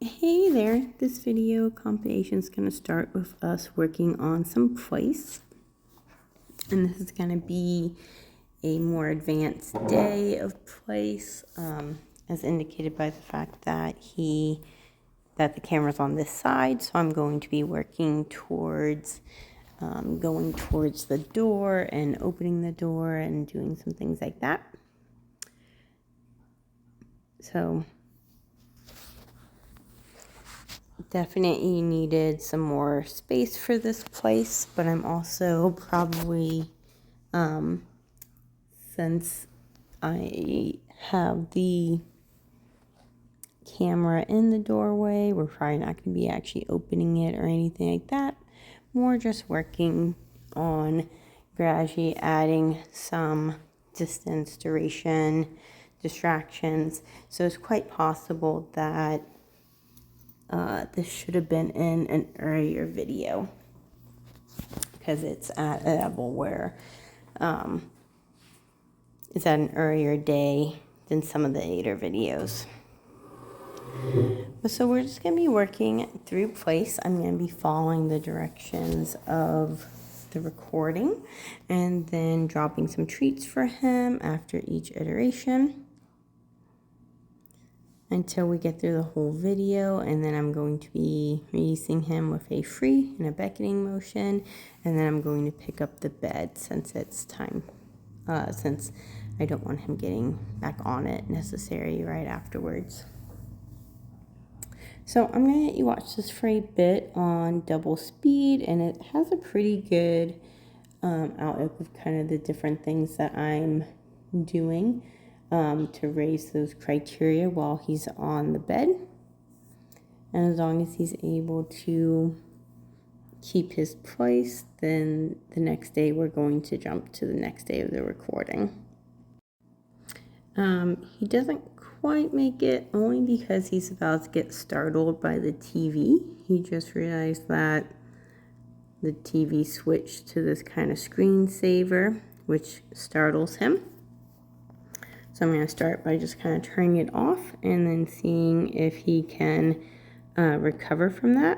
Hey there, this video compilation is going to start with us working on some place, and this is going to be a more advanced day of place, as indicated by the fact that the camera's on this side. So I'm going to be working towards going towards the door and opening the door and doing some things like that. So definitely needed some more space for this place, but I'm also probably, since I have the camera in the doorway, we're probably not going to be actually opening it or anything like that. More just working on gradually adding some distance, duration, distractions. So it's quite possible that this should have been in an earlier video because it's at a level where it's at an earlier day than some of the later videos. So we're just going to be working through place. I'm going to be following the directions of the recording and then dropping some treats for him after each iteration until we get through the whole video, and then I'm going to be releasing him with a free and a beckoning motion, and then I'm going to pick up the bed since it's time, since I don't want him getting back on it necessarily right afterwards. So I'm going to let you watch this for a bit on double speed, and it has a pretty good outlook of kind of the different things that I'm doing to raise those criteria while he's on the bed. And as long as he's able to keep his place, then the next day we're going to jump to the next day of the recording. He doesn't quite make it, only because he's about to get startled by the TV. He just realized that the TV switched to this kind of screensaver, which startles him. So I'm going to start by just kind of turning it off and then seeing if he can recover from that.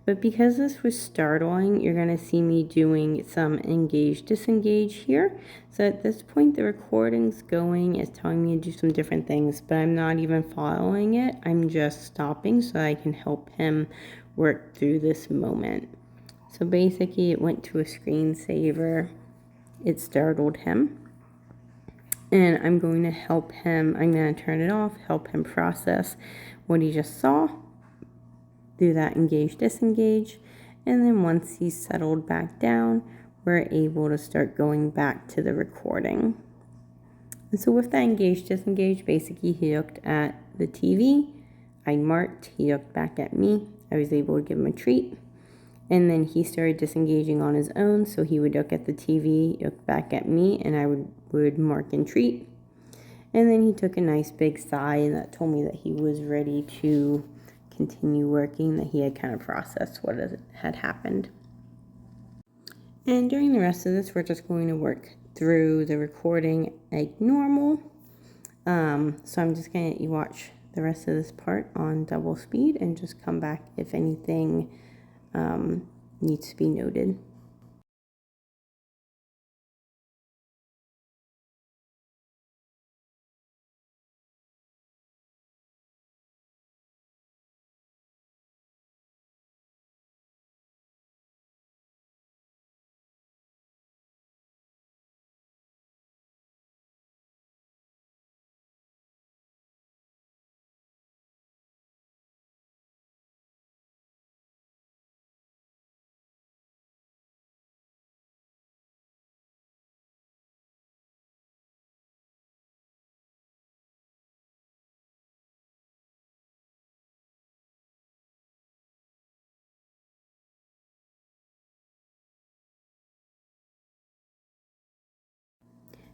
But because this was startling, you're going to see me doing some engage, disengage here. So at this point, the recording's going, it's telling me to do some different things, but I'm not even following it. I'm just stopping so I can help him work through this moment. So basically, it went to a screensaver. It startled him. And I'm going to help him. I'm going to turn it off, help him process what he just saw. Do that engage, disengage. And then once he's settled back down, we're able to start going back to the recording. And so with that engage, disengage, basically he looked at the TV. I marked, he looked back at me. I was able to give him a treat. And then he started disengaging on his own. So he would look at the TV, look back at me, and I would mark and treat. And then he took a nice big sigh, and that told me that he was ready to continue working, that he had kind of processed what had happened. And during the rest of this, we're just going to work through the recording like normal. So I'm just going to let you watch the rest of this part on double speed and just come back if anything needs to be noted.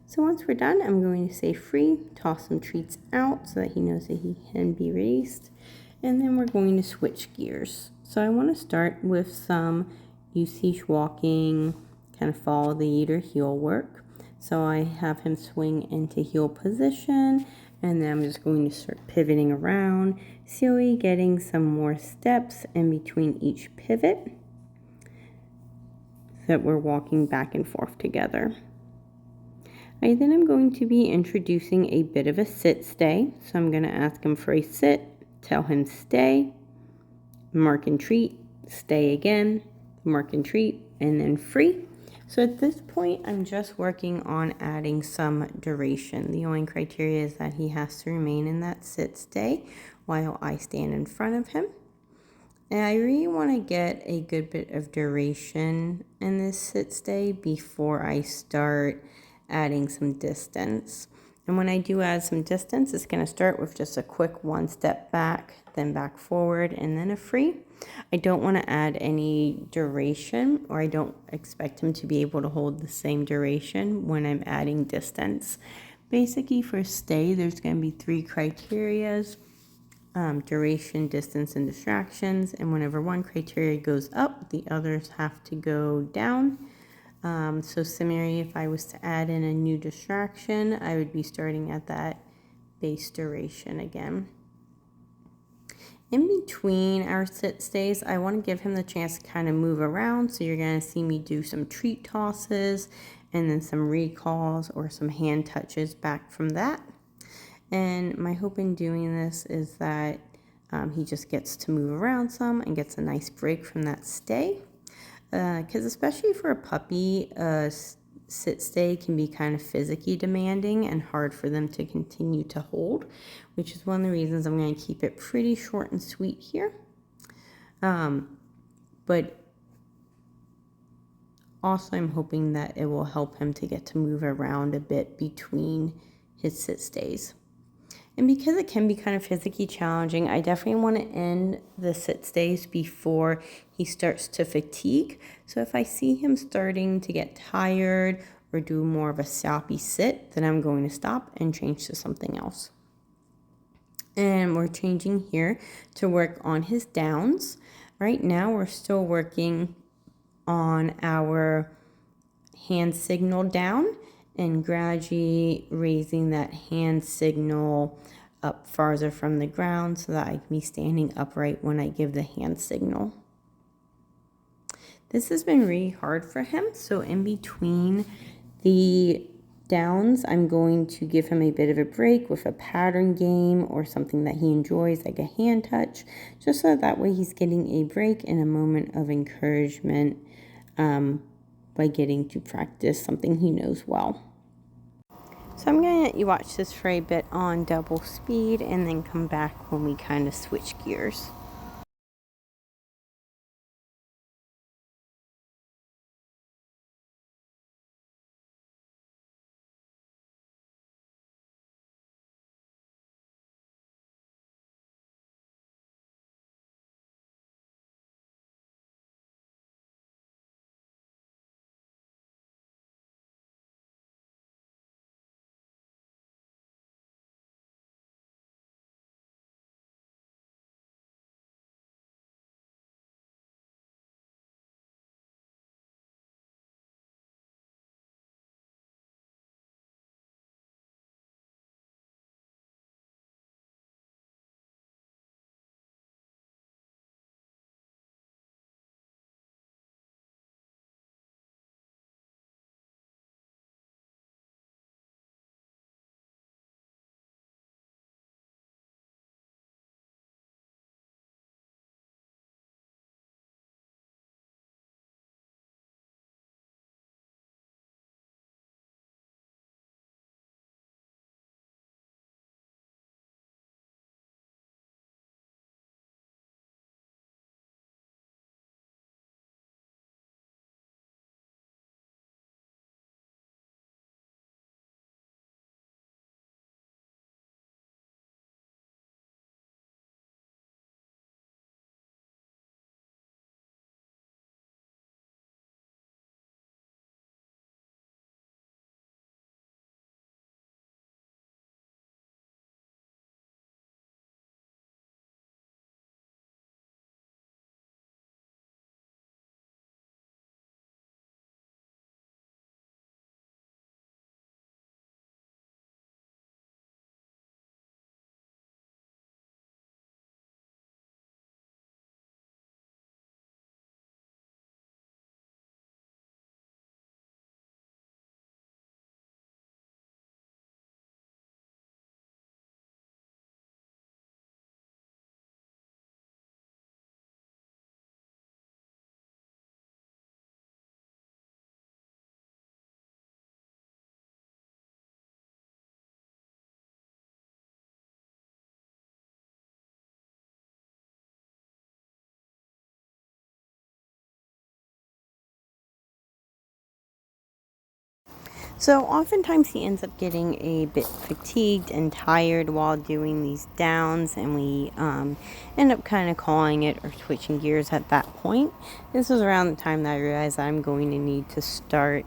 So once we're done, I'm going to say free, toss some treats out so that he knows that he can be released. And then we're going to switch gears. So I want to start with some usage walking, kind of follow the leader heel work. So I have him swing into heel position, And then I'm just going to start pivoting around, slowly getting some more steps in between each pivot so that we're walking back and forth together. I then am going to be introducing a bit of a sit stay. So I'm going to ask him for a sit, tell him stay, mark and treat, stay again, mark and treat, and then free. So at this point, I'm just working on adding some duration. The only criteria is that he has to remain in that sit stay while I stand in front of him. And I really want to get a good bit of duration in this sit stay before I start adding some distance. And when I do add some distance, it's going to start with just a quick one step back, then back forward, and then a free. I don't want to add any duration, or I don't expect him to be able to hold the same duration when I'm adding distance. Basically, for stay, there's going to be 3 criteria: duration, distance, and distractions. And whenever one criteria goes up, the others have to go down. So similarly, if I was to add in a new distraction, I would be starting at that base duration again. In between our sit stays, I want to give him the chance to kind of move around. So you're going to see me do some treat tosses and then some recalls or some hand touches back from that. And my hope in doing this is that he just gets to move around some and gets a nice break from that stay. Because especially for a puppy, sit stay can be kind of physically demanding and hard for them to continue to hold, which is one of the reasons I'm going to keep it pretty short and sweet here. But also I'm hoping that it will help him to get to move around a bit between his sit stays. And because it can be kind of physically challenging, I definitely want to end the sit stays before he starts to fatigue. So if I see him starting to get tired or do more of a sloppy sit, then I'm going to stop and change to something else. And we're changing here to work on his downs. Right now we're still working on our hand signal down and gradually raising that hand signal up farther from the ground so that I can be standing upright when I give the hand signal. This has been really hard for him, so in between the downs, I'm going to give him a bit of a break with a pattern game or something that he enjoys, like a hand touch, just so that way he's getting a break and a moment of encouragement by getting to practice something he knows well. So I'm going to let you watch this for a bit on double speed and then come back when we kind of switch gears. So oftentimes he ends up getting a bit fatigued and tired while doing these downs, and we end up kind of calling it or switching gears at that point. This was around the time that I realized I'm going to need to starting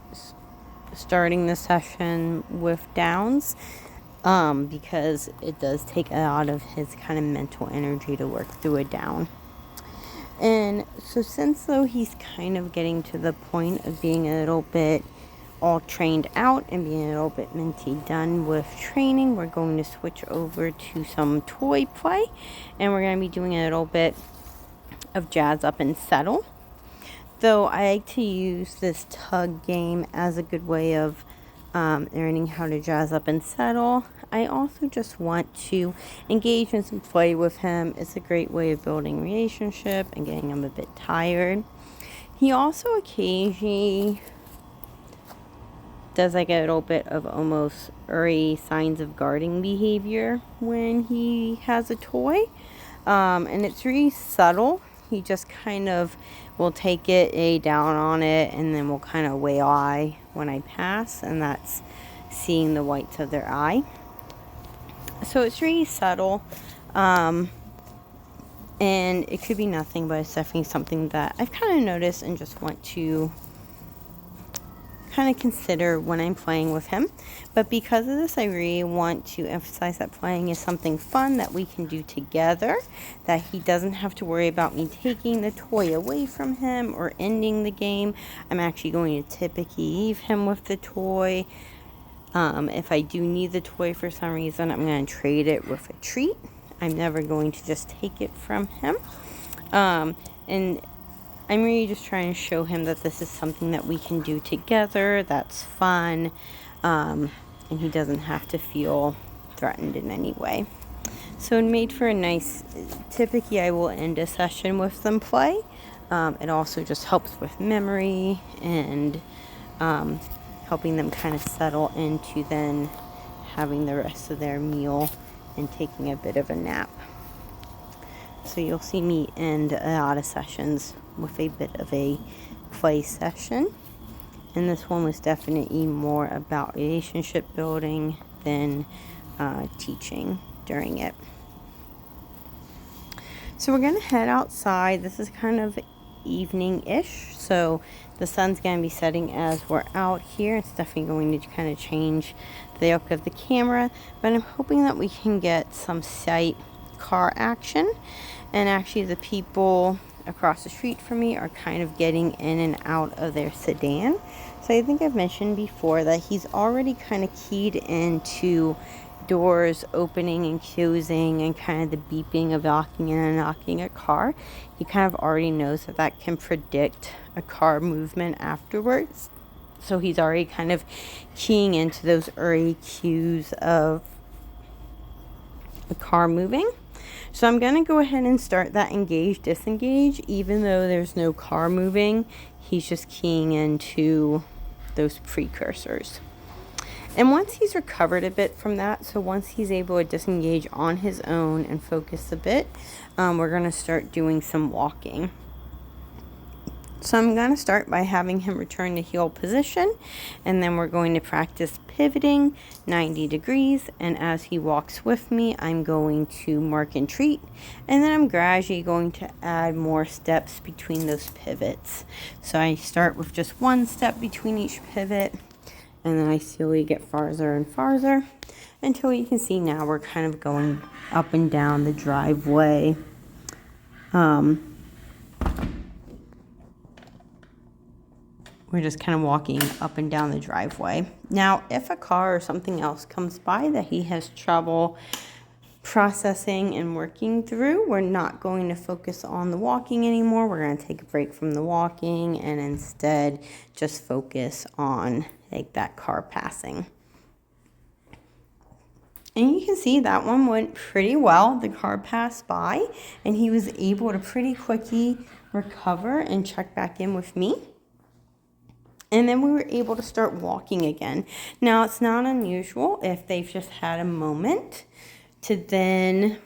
the session with downs, because it does take a lot of his kind of mental energy to work through a down. And so since though he's kind of getting to the point of being a little bit all trained out and being a little bit mentally done with training, we're going to switch over to some toy play, and we're going to be doing a little bit of jazz up and settle. Though I like to use this tug game as a good way of learning how to jazz up and settle, I also just want to engage in some play with him. It's a great way of building relationship and getting him a bit tired. He also occasionally does like a little bit of almost early signs of guarding behavior when he has a toy, and it's really subtle. He just kind of will take it, lay down on it, and then will kind of weigh eye when I pass, and that's seeing the whites of their eye. So it's really subtle, and it could be nothing, but it's definitely something that I've kind of noticed and just want to kind of consider when I'm playing with him. But because of this, I really want to emphasize that playing is something fun that we can do together, that he doesn't have to worry about me taking the toy away from him or ending the game. I'm actually going to typically leave him with the toy. If I do need the toy for some reason, I'm going to trade it with a treat. I'm never going to just take it from him. And I'm really just trying to show him that this is something that we can do together, that's fun, and he doesn't have to feel threatened in any way. So it made for a nice, typically I will end a session with some play. It also just helps with memory and helping them kind of settle into then having the rest of their meal and taking a bit of a nap. So you'll see me end a lot of sessions with a bit of a play session. And this one was definitely more about relationship building than teaching during it. So we're going to head outside. This is kind of evening-ish. So the sun's going to be setting as we're out here. It's definitely going to kind of change the look of the camera. But I'm hoping that we can get some sight car action. And actually the people across the street from me are kind of getting in and out of their sedan. So I think I've mentioned before that he's already kind of keyed into doors opening and closing and kind of the beeping of locking and unlocking a car. He kind of already knows that that can predict a car movement afterwards. So he's already kind of keying into those early cues of a car moving. So I'm going to go ahead and start that engage, disengage, even though there's no car moving. He's just keying into those precursors. And once he's recovered a bit from that, so once he's able to disengage on his own and focus a bit, we're going to start doing some walking. So I'm going to start by having him return to heel position, and then we're going to practice pivoting 90 degrees, and as he walks with me, I'm going to mark and treat, and then I'm gradually going to add more steps between those pivots. So I start with just one step between each pivot, and then I slowly get farther and farther until you can see now we're kind of going up and down the driveway. We're just kind of walking up and down the driveway. Now, if a car or something else comes by that he has trouble processing and working through, we're not going to focus on the walking anymore. We're going to take a break from the walking and instead just focus on like that car passing. And you can see that one went pretty well. The car passed by and he was able to pretty quickly recover and check back in with me. And then we were able to start walking again. Now, it's not unusual if they've just had a moment to then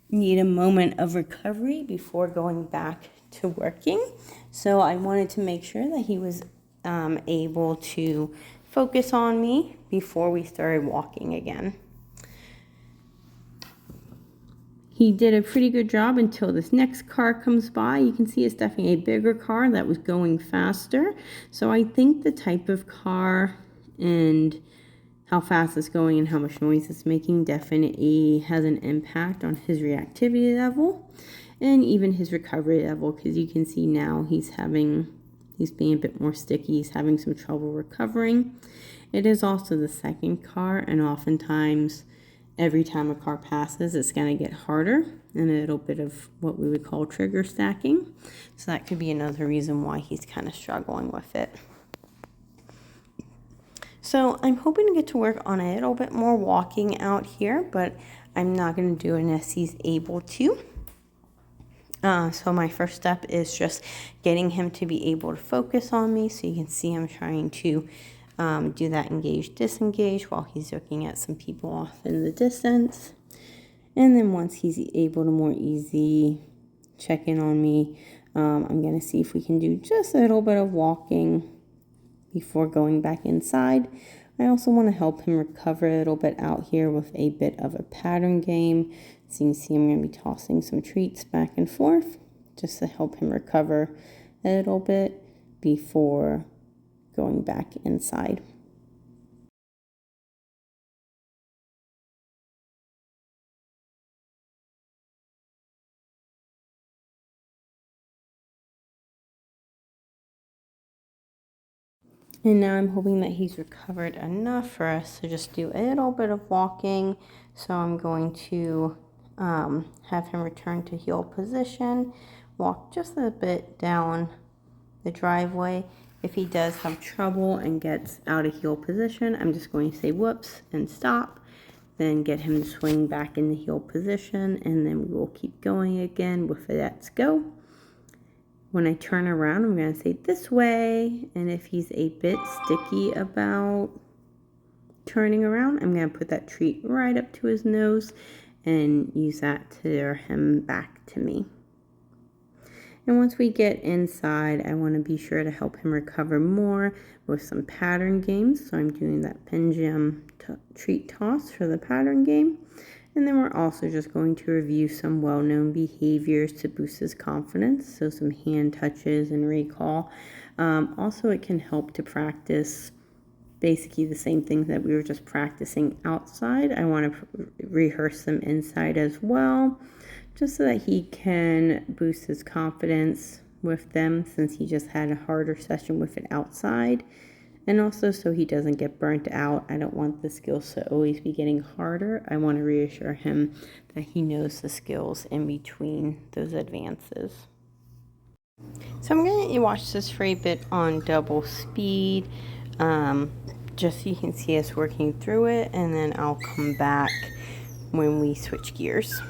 need a moment of recovery before going back to working. So I wanted to make sure that he was able to focus on me before we started walking again. He did a pretty good job until this next car comes by. You can see it's definitely a bigger car that was going faster. So I think the type of car and how fast it's going and how much noise it's making definitely has an impact on his reactivity level and even his recovery level, because you can see now he's being a bit more sticky. He's having some trouble recovering. It is also the second car, and oftentimes every time a car passes, it's going to get harder and a little bit of what we would call trigger stacking. So that could be another reason why he's kind of struggling with it. So I'm hoping to get to work on a little bit more walking out here, but I'm not going to do it unless he's able to. So my first step is just getting him to be able to focus on me. So you can see him trying to do that engage, disengage while he's looking at some people off in the distance. And then once he's able to more easy check in on me, I'm going to see if we can do just a little bit of walking before going back inside. I also want to help him recover a little bit out here with a bit of a pattern game. So you can see I'm going to be tossing some treats back and forth just to help him recover a little bit before going back inside. And now I'm hoping that he's recovered enough for us to just do a little bit of walking. So I'm going to have him return to heel position, walk just a bit down the driveway. If he does have trouble and gets out of heel position, I'm just going to say whoops and stop, then get him to swing back in the heel position, and then we will keep going again with a let's go. When I turn around, I'm going to say this way, and if he's a bit sticky about turning around, I'm going to put that treat right up to his nose and use that to lure him back to me. And once we get inside, I want to be sure to help him recover more with some pattern games. So I'm doing that pendulum treat toss for the pattern game. And then we're also just going to review some well-known behaviors to boost his confidence. So some hand touches and recall. Also, it can help to practice basically the same things that we were just practicing outside. I want to rehearse them inside as well, just so that he can boost his confidence with them, since he just had a harder session with it outside. And also so he doesn't get burnt out. I don't want the skills to always be getting harder. I want to reassure him that he knows the skills in between those advances. So I'm going to watch this for a bit on double speed, just so you can see us working through it, and then I'll come back when we switch gears.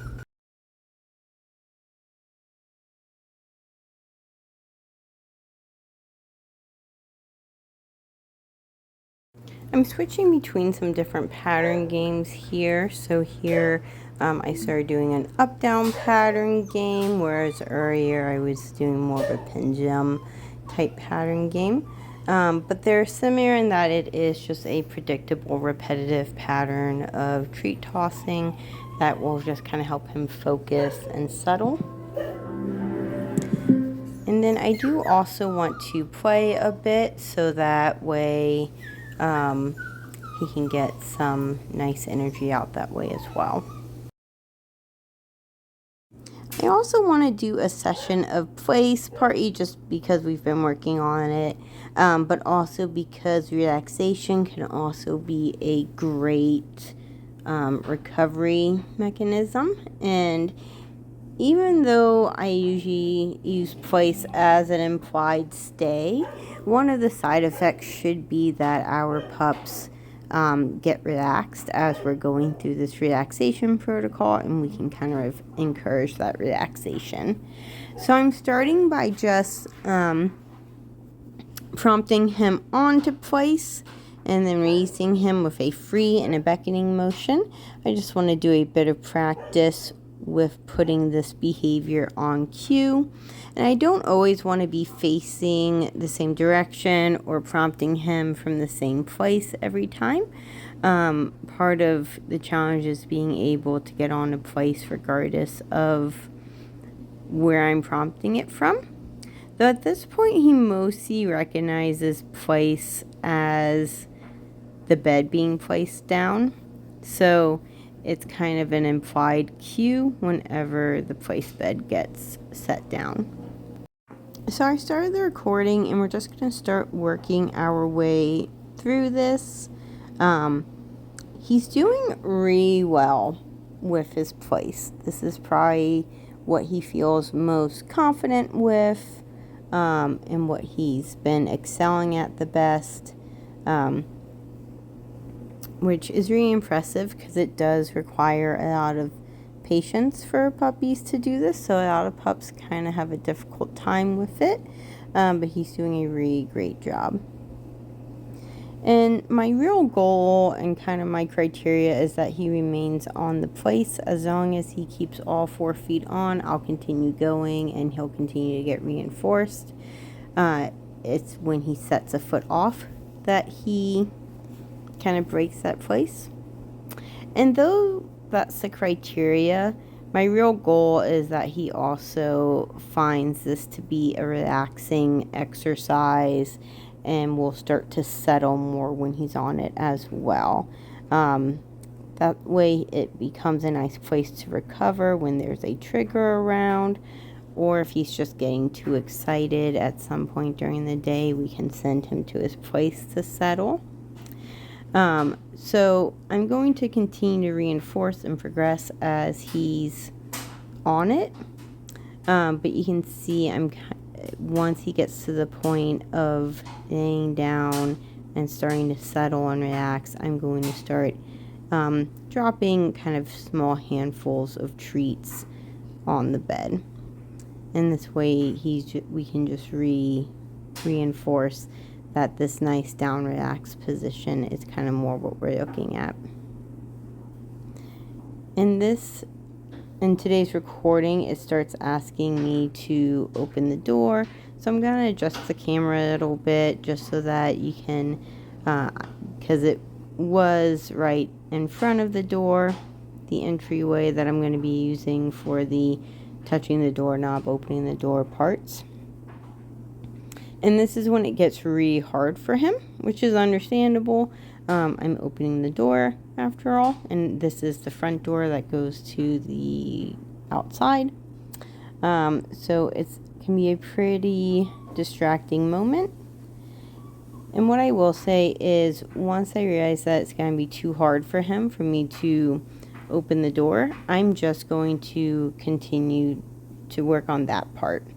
I'm switching between some different pattern games here. So here I started doing an up-down pattern game, whereas earlier I was doing more of a pendulum type pattern game. But they're similar in that it is just a predictable, repetitive pattern of treat tossing that will just kind of help him focus and settle. And then I do also want to play a bit, so that way he can get some nice energy out that way as well. I also want to do a session of place, partly just because we've been working on it, but also because relaxation can also be a great recovery mechanism. And even though I usually use place as an implied stay, one of the side effects should be that our pups get relaxed as we're going through this relaxation protocol, and we can kind of encourage that relaxation. So I'm starting by just prompting him onto place and then releasing him with a free and a beckoning motion. I just want to do a bit of practice with putting this behavior on cue. And I don't always want to be facing the same direction or prompting him from the same place every time. Part of the challenge is being able to get on a place regardless of where I'm prompting it from. Though at this point, he mostly recognizes place as the bed being placed down. So it's kind of an implied cue whenever the place bed gets set down. So I started the recording and we're just going to start working our way through this. He's doing really well with his place. This is probably what he feels most confident with, and what he's been excelling at the best, which is really impressive because it does require a lot of patience for puppies to do this. So a lot of pups kind of have a difficult time with it, but he's doing a really great job. And my real goal and kind of my criteria is that he remains on the place. As long as he keeps all 4 feet on, I'll continue going and he'll continue to get reinforced. It's when he sets a foot off that he kind of breaks that place. And though that's the criteria, my real goal is that he also finds this to be a relaxing exercise and will start to settle more when he's on it as well. That way it becomes a nice place to recover when there's a trigger around, or if he's just getting too excited at some point during the day, we can send him to his place to settle. So I'm going to continue to reinforce and progress as he's on it. But you can see once he gets to the point of laying down and starting to settle and relax, I'm going to start dropping kind of small handfuls of treats on the bed. And this way we can just reinforce that this nice down relaxed position is kind of more what we're looking at. In today's recording, it starts asking me to open the door. So I'm going to adjust the camera a little bit just so that you can, because it was right in front of the door, the entryway that I'm going to be using for the touching the doorknob, opening the door parts. And this is when it gets really hard for him, which is understandable. I'm opening the door after all, and this is the front door that goes to the outside. So it can be a pretty distracting moment. And what I will say is, once I realize that it's going to be too hard for him for me to open the door, I'm just going to continue to work on that part.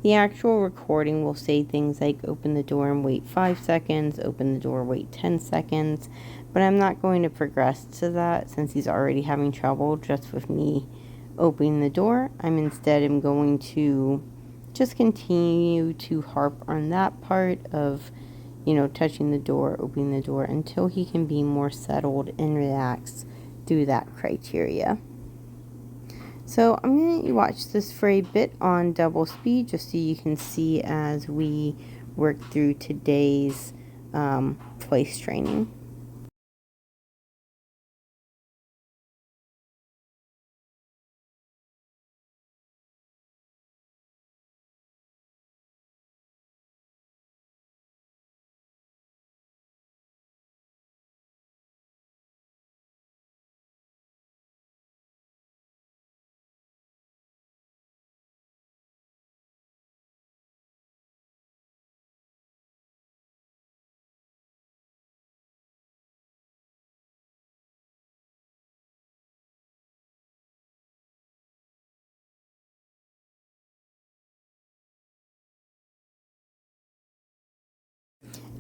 The actual recording will say things like open the door and wait 5 seconds, open the door, wait 10 seconds, but I'm not going to progress to that since he's already having trouble just with me opening the door. I'm going to just continue to harp on that part of, touching the door, opening the door, until he can be more settled and relaxed through that criteria. So I'm going to watch this for a bit on double speed just so you can see as we work through today's place training.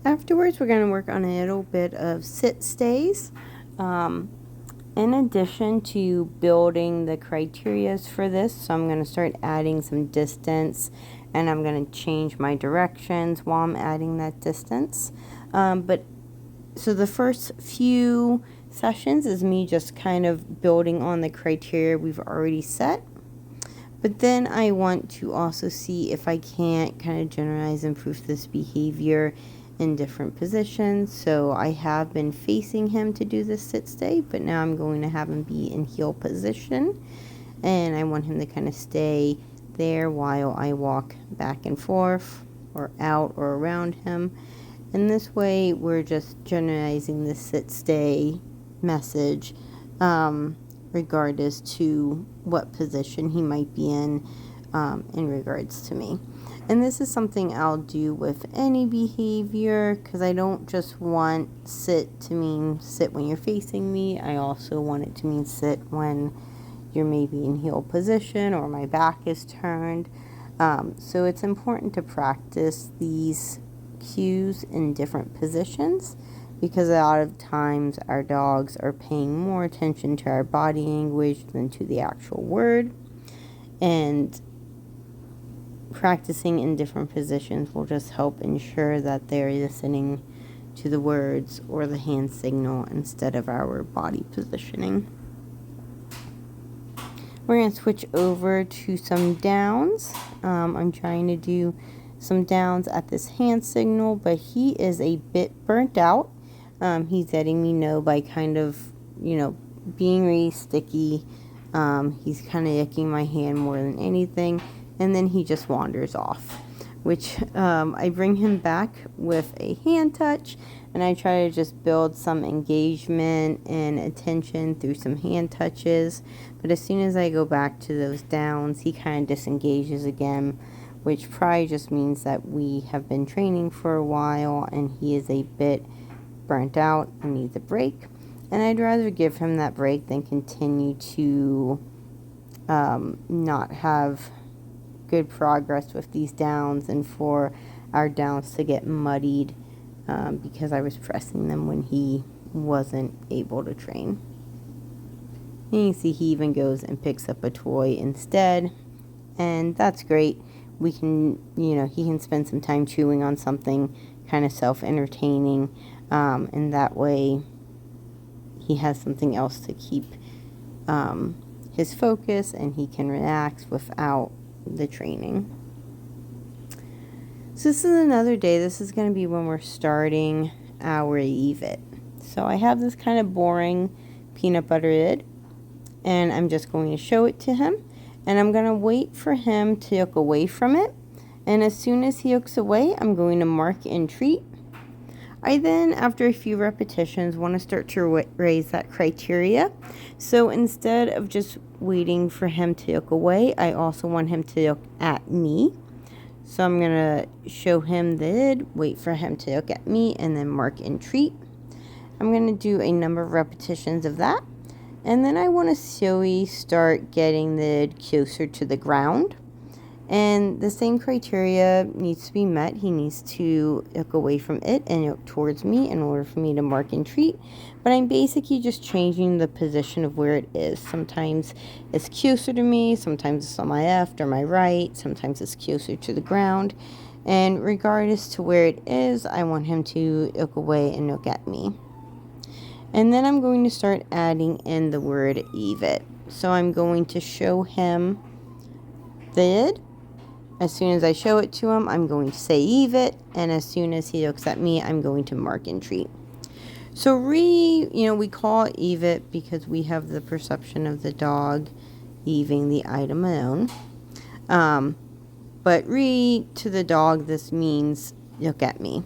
Afterwards, we're going to work on a little bit of sit stays. In addition to building the criterias for this, so I'm going to start adding some distance, and I'm going to change my directions while I'm adding that distance. So the first few sessions is me just kind of building on the criteria we've already set. But then I want to also see if I can't kind of generalize and improve this behavior in different positions. So I have been facing him to do this sit stay, but now I'm going to have him be in heel position. And I want him to kind of stay there while I walk back and forth or out or around him. And this way we're just generalizing the sit stay message regardless to what position he might be in regards to me. And this is something I'll do with any behavior, because I don't just want sit to mean sit when you're facing me. I also want it to mean sit when you're maybe in heel position or my back is turned. So it's important to practice these cues in different positions, because a lot of times our dogs are paying more attention to our body language than to the actual word. And practicing in different positions will just help ensure that they're listening to the words or the hand signal instead of our body positioning. We're going to switch over to some downs. I'm trying to do some downs at this hand signal, but he is a bit burnt out. He's letting me know by kind of, being really sticky. He's kind of yucking my hand more than anything. And then he just wanders off, which I bring him back with a hand touch, and I try to just build some engagement and attention through some hand touches. But as soon as I go back to those downs, he kind of disengages again, which probably just means that we have been training for a while and he is a bit burnt out and needs a break. And I'd rather give him that break than continue to not have good progress with these downs and for our downs to get muddied because I was pressing them when he wasn't able to train. And you see he even goes and picks up a toy instead, and that's great. We can, he can spend some time chewing on something kind of self-entertaining, and that way he has something else to keep his focus, and he can relax without the training. So this is another day. This is going to be when we're starting our Leave It. So I have this kind of boring peanut butter lid, and I'm just going to show it to him, and I'm going to wait for him to look away from it. And as soon as he looks away, I'm going to mark and treat. I then, after a few repetitions, want to start to raise that criteria. So instead of just waiting for him to look away, I also want him to look at me. So I'm going to show him the lid, wait for him to look at me, and then mark and treat. I'm going to do a number of repetitions of that. And then I want to slowly start getting the lid closer to the ground. And the same criteria needs to be met. He needs to look away from it and look towards me in order for me to mark and treat. But I'm basically just changing the position of where it is. Sometimes it's closer to me, sometimes it's on my left or my right, sometimes it's closer to the ground. And regardless to where it is, I want him to look away and look at me. And then I'm going to start adding in the word Leave It. So I'm going to show him the lid. As soon as I show it to him, I'm going to say Leave It, and as soon as he looks at me, I'm going to mark and treat. So we call it Leave It because we have the perception of the dog leaving the item alone. But to the dog, this means look at me.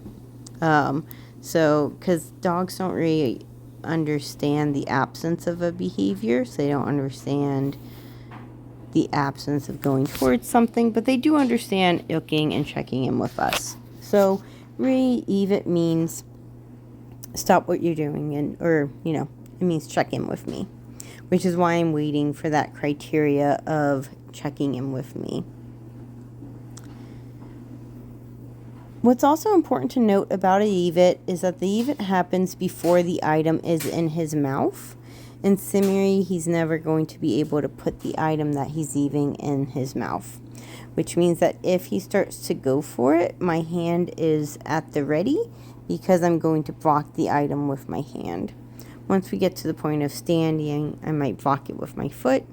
Because dogs don't really understand the absence of a behavior, so they don't understand the absence of going towards something, but they do understand looking and checking in with us. So Leave It means stop what you're doing, it means check in with me, which is why I'm waiting for that criteria of checking in with me. What's also important to note about a Leave It is that the Leave It happens before the item is in his mouth. And similarly, he's never going to be able to put the item that he's leaving in his mouth, which means that if he starts to go for it, my hand is at the ready because I'm going to block the item with my hand. Once we get to the point of standing, I might block it with my foot,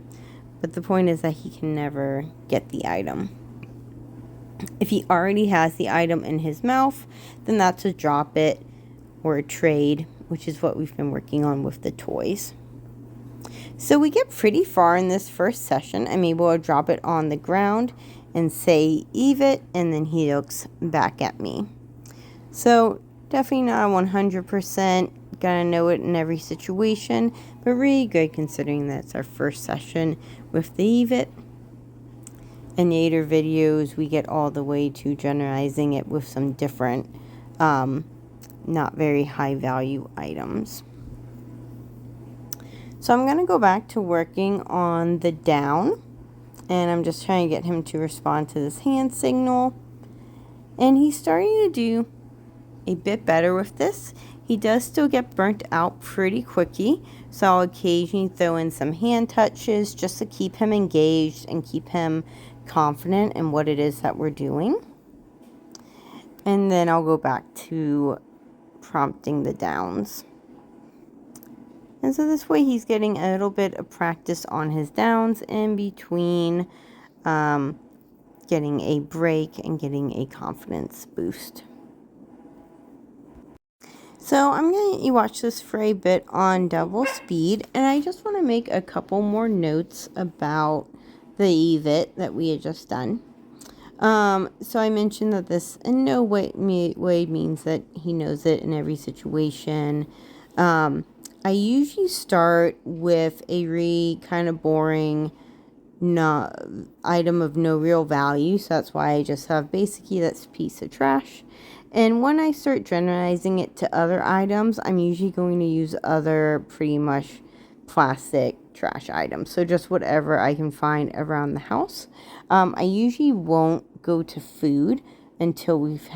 but the point is that he can never get the item. If he already has the item in his mouth, then that's a drop it or a trade, which is what we've been working on with the toys. So we get pretty far in this first session. I'm able to drop it on the ground and say Eve it, and then he looks back at me. So definitely not 100%, gotta know it in every situation, but really good considering that's our first session with the Eve it. In later videos, we get all the way to generalizing it with some different, not very high value items. So I'm going to go back to working on the down, and I'm just trying to get him to respond to this hand signal. And he's starting to do a bit better with this. He does still get burnt out pretty quickly, so I'll occasionally throw in some hand touches just to keep him engaged and keep him confident in what it is that we're doing. And then I'll go back to prompting the downs. And so this way he's getting a little bit of practice on his downs in between getting a break and getting a confidence boost. So I'm going to watch this for a bit on double speed, and I just want to make a couple more notes about the Eve it that we had just done. So I mentioned that this in no way means that he knows it in every situation. I usually start with a kind of boring item of no real value, so that's why I just have basically that's a piece of trash. And when I start generalizing it to other items, I'm usually going to use other pretty much plastic trash items, so just whatever I can find around the house. I usually won't go to food until we've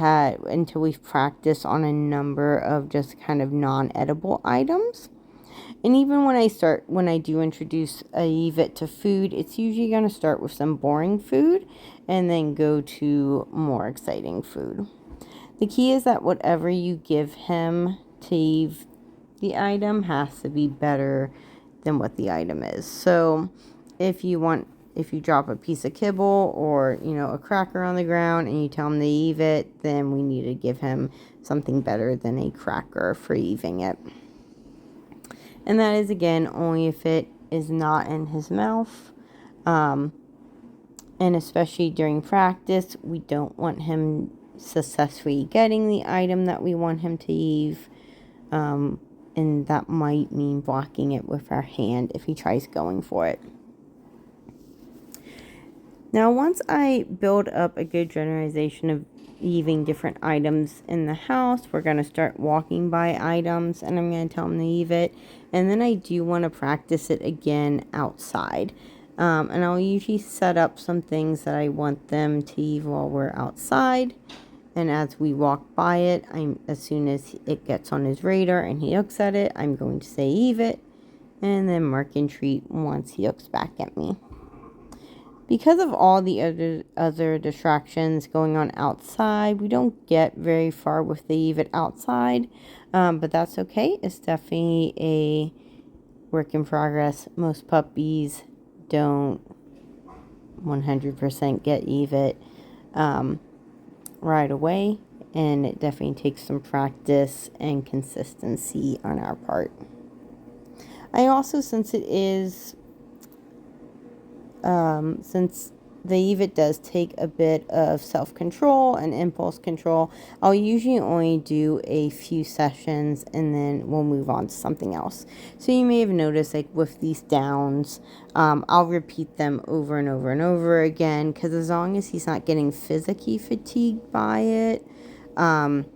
practiced on a number of just kind of non-edible items. And even when I do introduce a Eve it to food, it's usually going to start with some boring food and then go to more exciting food. The key is that whatever you give him to Eve the item has to be better than what the item is. So if you drop a piece of kibble or, a cracker on the ground and you tell him to Eve it, then we need to give him something better than a cracker for Eving it. And that is, again, only if it is not in his mouth. And especially during practice, we don't want him successfully getting the item that we want him to Eve. And that might mean blocking it with our hand if he tries going for it. Now, once I build up a good generalization of Eving different items in the house, we're going to start walking by items, and I'm going to tell him to Eve it. And then I do want to practice it again outside. And I'll usually set up some things that I want them to Eve while we're outside. And as we walk by it, as soon as it gets on his radar and he looks at it, I'm going to say Eve it, and then mark and treat once he looks back at me. Because of all the other distractions going on outside, we don't get very far with the Eve it outside, but that's okay. It's definitely a work in progress. Most puppies don't 100% get Eve it right away, and it definitely takes some practice and consistency on our part. I also, since the Eve it does take a bit of self-control and impulse control, I'll usually only do a few sessions and then we'll move on to something else. So you may have noticed, like with these downs, I'll repeat them over and over and over again, because as long as he's not getting physically fatigued by it, and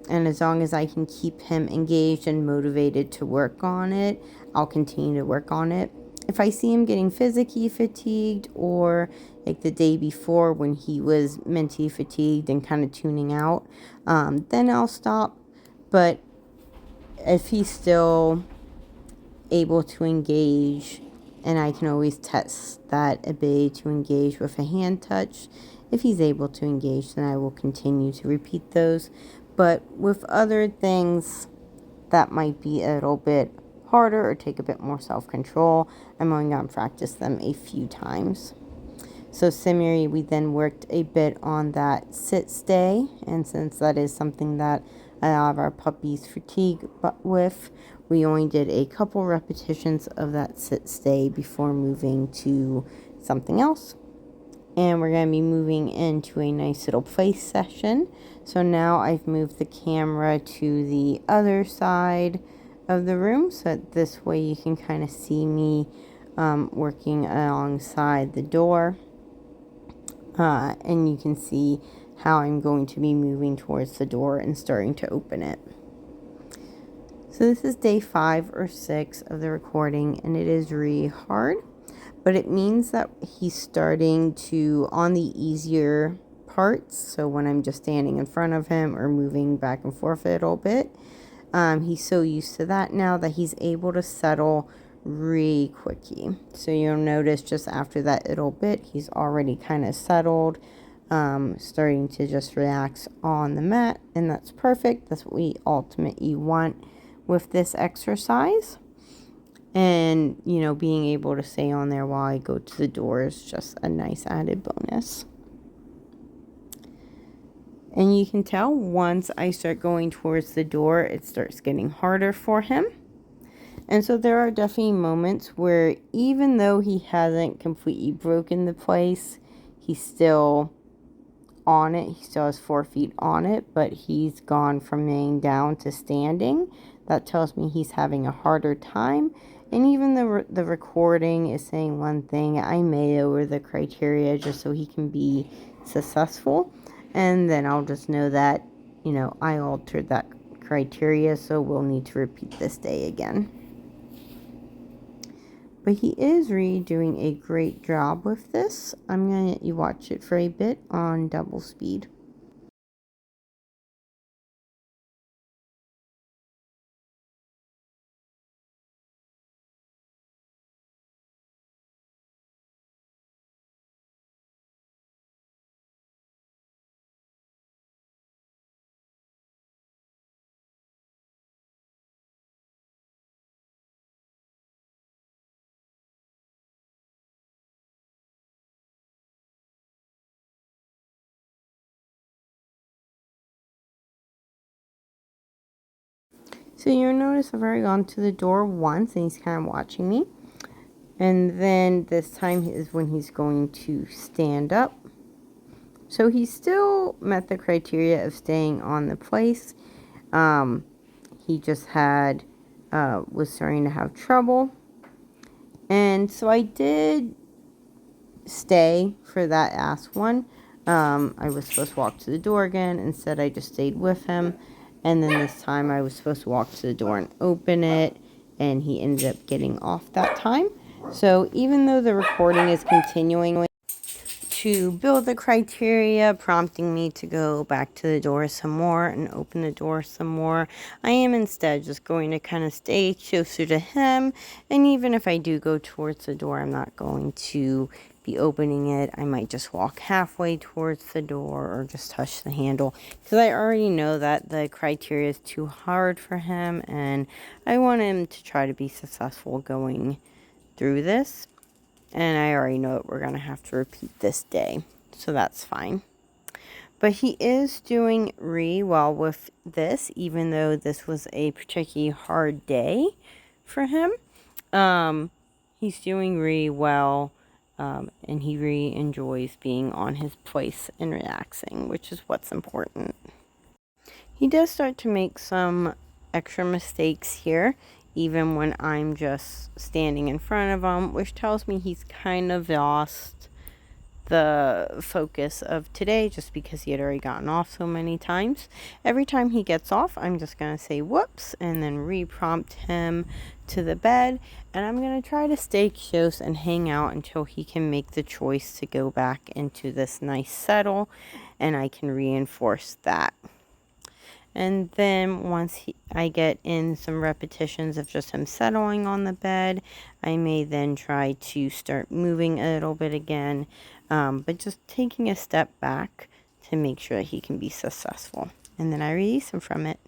as long as I can keep him engaged and motivated to work on it, I'll continue to work on it. If I see him getting physically fatigued, or like the day before when he was mentally fatigued and kind of tuning out, then I'll stop. But if he's still able to engage, and I can always test that ability to engage with a hand touch, if he's able to engage, then I will continue to repeat those. But with other things, that might be a little bit harder or take a bit more self-control, I'm only going to practice them a few times. So similarly, we then worked a bit on that sit stay, and since that is something that a lot of our puppies fatigue with, we only did a couple repetitions of that sit stay before moving to something else. And we're going to be moving into a nice little play session. So now I've moved the camera to the other side of the room, so that this way you can kind of see me working alongside the door. And you can see how I'm going to be moving towards the door and starting to open it. So this is day 5 or 6 of the recording, and it is really hard, but it means that he's starting to, on the easier parts, so when I'm just standing in front of him or moving back and forth a little bit, he's so used to that now that he's able to settle really quickly. So you'll notice just after that little bit, he's already kind of settled, starting to just relax on the mat, and that's perfect. That's what we ultimately want with this exercise. And, you know, being able to stay on there while I go to the door is just a nice added bonus. And you can tell once I start going towards the door, it starts getting harder for him. And so there are definitely moments where even though he hasn't completely broken the place, he's still on it. He still has 4 feet on it, but he's gone from laying down to standing. That tells me he's having a harder time. And even the recording is saying one thing. I may lower the criteria just so he can be successful. And then I'll just know that, you know, I altered that criteria, so we'll need to repeat this day again. But he is really doing a great job with this. I'm going to let you watch it for a bit on double speed. So you'll notice I've already gone to the door once and he's kind of watching me. And then this time is when he's going to stand up. So he still met the criteria of staying on the place. He just was starting to have trouble. And so I did stay for that last one. I was supposed to walk to the door again. Instead, I just stayed with him. And then this time I was supposed to walk to the door and open it, and he ended up getting off that time. So even though the recording is continuing to build the criteria, prompting me to go back to the door some more and open the door some more, I am instead just going to kind of stay closer to him. And even if I do go towards the door, I'm not going to be opening it. I might just walk halfway towards the door or just touch the handle, because I already know that the criteria is too hard for him and I want him to try to be successful going through this. And I already know that we're going to have to repeat this day, so that's fine. But he is doing really well with this, even though this was a particularly hard day for him. He's doing really well, and he really enjoys being on his place and relaxing, which is what's important. He does start to make some extra mistakes here, even when I'm just standing in front of him, which tells me he's kind of lost the focus of today just because he had already gotten off so many times. Every time he gets off, I'm just going to say whoops and then re-prompt him to the bed, and I'm going to try to stay close and hang out until he can make the choice to go back into this nice settle, and I can reinforce that. And then once I get in some repetitions of just him settling on the bed, I may then try to start moving a little bit again, but just taking a step back to make sure that he can be successful. And then I release him from it.